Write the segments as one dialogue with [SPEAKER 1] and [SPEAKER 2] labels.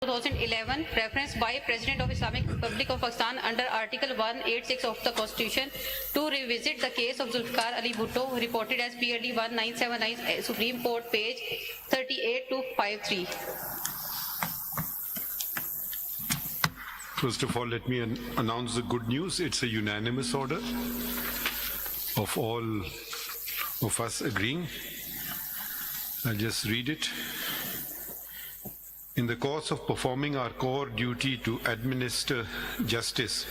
[SPEAKER 1] 2011, reference by President of Islamic Republic of Pakistan under Article 186 of the Constitution to revisit the case of ذوالفقار Ali Bhutto, reported as PLD 1979, Supreme Court, page 38 to 53.
[SPEAKER 2] First of all, let me announce the good news. It's a unanimous order of all of us agreeing. I'll just read it. In the course of performing our core duty to administer justice,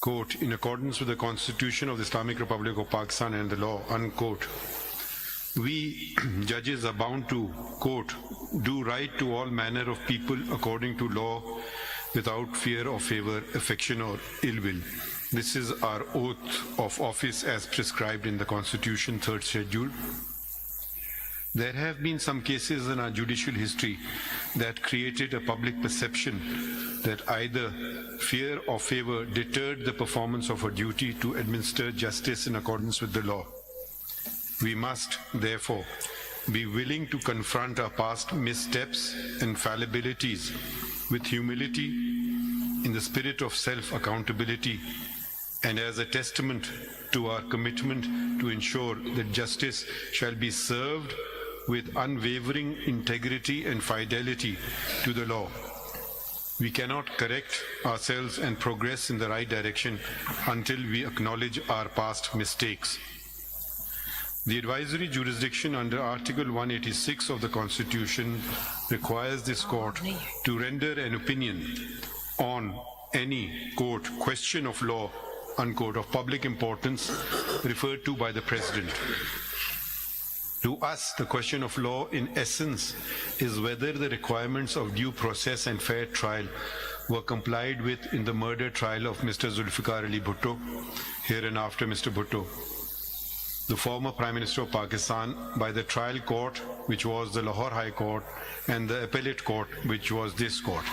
[SPEAKER 2] quote, in accordance with the Constitution of the Islamic Republic of Pakistan and the law, unquote, we judges are bound to, quote, do right to all manner of people according to law without fear or favor, affection or ill will. This is our oath of office as prescribed in the Constitution, 3rd Schedule. There have been some cases in our judicial history that created a public perception that either fear or favor deterred the performance of a duty to administer justice in accordance with the law. We must, therefore, be willing to confront our past missteps and fallibilities with humility, in the spirit of self-accountability, and as a testament to our commitment to ensure that justice shall be served with unwavering integrity and fidelity to the law. We cannot correct ourselves and progress in the right direction until we acknowledge our past mistakes. The advisory jurisdiction under Article 186 of the Constitution requires this court to render an opinion on any, quote, question of law, unquote, of public importance referred to by the President. To us, the question of law, in essence, is whether the requirements of due process and fair trial were complied with in the murder trial of Mr. ذوالفقار Ali Bhutto, hereinafter Mr. Bhutto, the former Prime Minister of Pakistan, by the trial court, which was the Lahore High Court, and the appellate court, which was this court.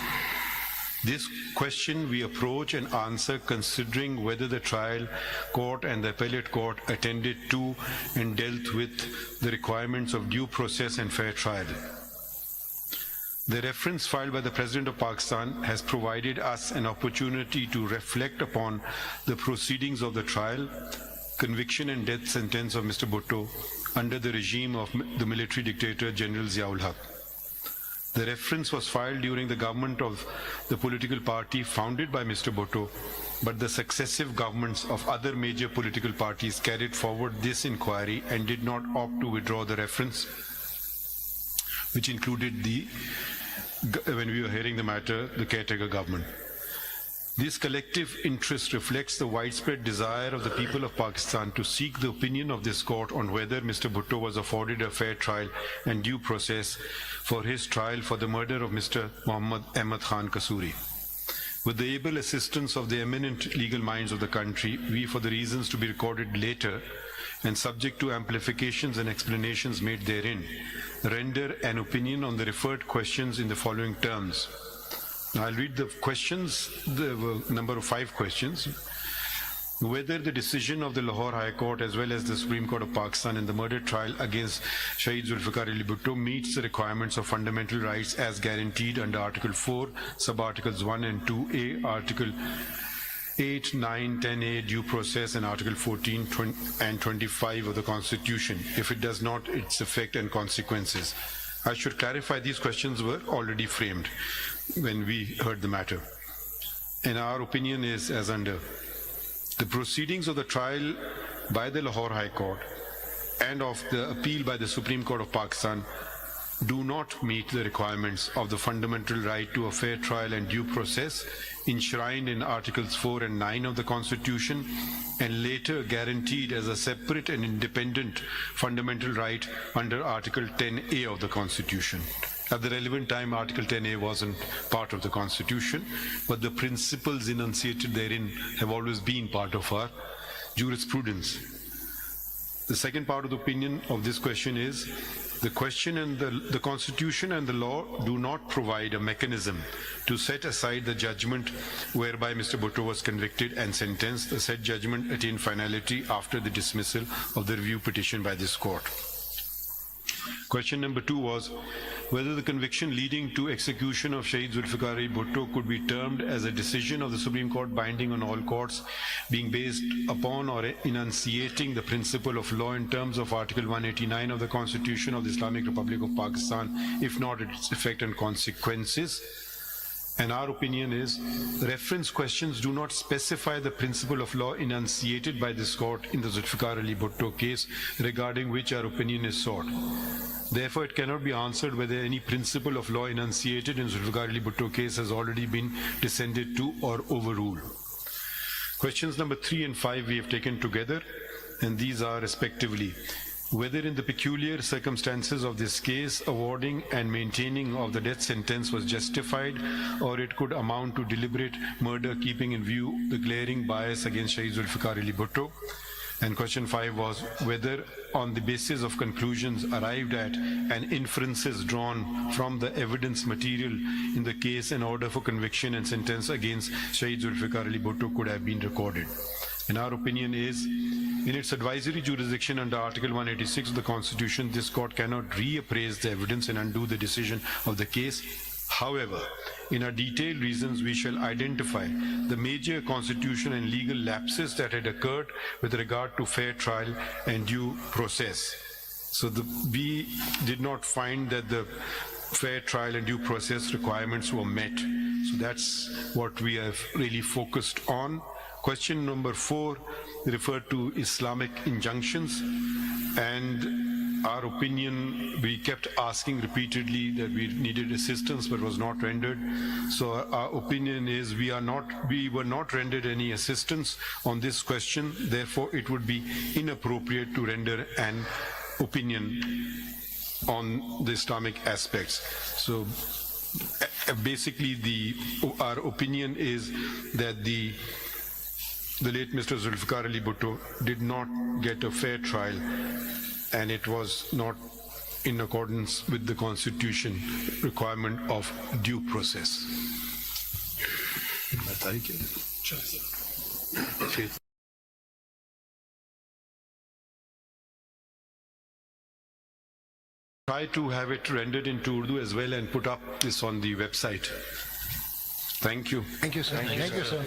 [SPEAKER 2] This question we approach and answer considering whether the trial court and the appellate court attended to and dealt with the requirements of due process and fair trial. The reference filed by the President of Pakistan has provided us an opportunity to reflect upon the proceedings of the trial, conviction and death sentence of Mr. Bhutto under the regime of the military dictator General Zia-ul-Haq. The reference was filed during the government of the political party founded by Mr. Bhutto, but the successive governments of other major political parties carried forward this inquiry and did not opt to withdraw the reference, which included when we were hearing the matter, the caretaker government. This collective interest reflects the widespread desire of the people of Pakistan to seek the opinion of this court on whether Mr. Bhutto was afforded a fair trial and due process for his trial for the murder of Mr. Muhammad Ahmad Khan Kasuri. With the able assistance of the eminent legal minds of the country, we, for the reasons to be recorded later and subject to amplifications and explanations made therein, render an opinion on the referred questions in the following terms. I'll read the questions. There were a number of 5 questions. Whether the decision of the Lahore High Court as well as the Supreme Court of Pakistan in the murder trial against Shaheed ذوالفقار Ali Bhutto meets the requirements of fundamental rights as guaranteed under Article 4, Sub-Articles 1 and 2A, Article 8, 9, 10A, due process, and Article 14 and 25 of the Constitution. If it does not, its effect and consequences. I should clarify these questions were already framed when we heard the matter. And our opinion is as under. The proceedings of the trial by the Lahore High Court and of the appeal by the Supreme Court of Pakistan do not meet the requirements of the fundamental right to a fair trial and due process enshrined in Articles 4 and 9 of the Constitution and later guaranteed as a separate and independent fundamental right under Article 10A of the Constitution. At the relevant time, Article 10A wasn't part of the Constitution, but the principles enunciated therein have always been part of our jurisprudence. The second part of the opinion of this question is, the question and the Constitution and the law do not provide a mechanism to set aside the judgment whereby Mr. Bhutto was convicted and sentenced. The said judgment attained finality after the dismissal of the review petition by this court. Question number 2 was, whether the conviction leading to execution of Shaheed Zulfikar Ali Bhutto could be termed as a decision of the Supreme Court binding on all courts, being based upon or enunciating the principle of law in terms of Article 189 of the Constitution of the Islamic Republic of Pakistan, if not its effect and consequences. And our opinion is, reference questions do not specify the principle of law enunciated by this court in the Zulfikar Ali Bhutto case, regarding which our opinion is sought. Therefore, it cannot be answered whether any principle of law enunciated in Zulfikar Ali Bhutto case has already been descended to or overruled. Questions number 3 and 5 we have taken together, and these are respectively: whether in the peculiar circumstances of this case, awarding and maintaining of the death sentence was justified, or it could amount to deliberate murder, keeping in view the glaring bias against Shaheed Zulfikar Ali Bhutto. And question 5 was whether, on the basis of conclusions arrived at and inferences drawn from the evidence material in the case, an order for conviction and sentence against Shaheed Zulfikar Ali Bhutto could have been recorded. And our opinion is, in its advisory jurisdiction under Article 186 of the Constitution, this court cannot reappraise the evidence and undo the decision of the case. However, in our detailed reasons, we shall identify the major constitutional and legal lapses that had occurred with regard to fair trial and due process. So we did not find that the fair trial and due process requirements were met. So that's what we have really focused on. Question number 4 referred to Islamic injunctions, and our opinion, we kept asking repeatedly that we needed assistance but was not rendered. So our opinion is we were not rendered any assistance on this question. Therefore, it would be inappropriate to render an opinion on the Islamic aspects. So basically our opinion is that the late Mr. Zulfikar Ali Bhutto did not get a fair trial, and it was not in accordance with the Constitution requirement of due process. Try to have it rendered into Urdu as well and put up this on the website. Thank you.
[SPEAKER 3] Thank you, sir. Thank you, sir.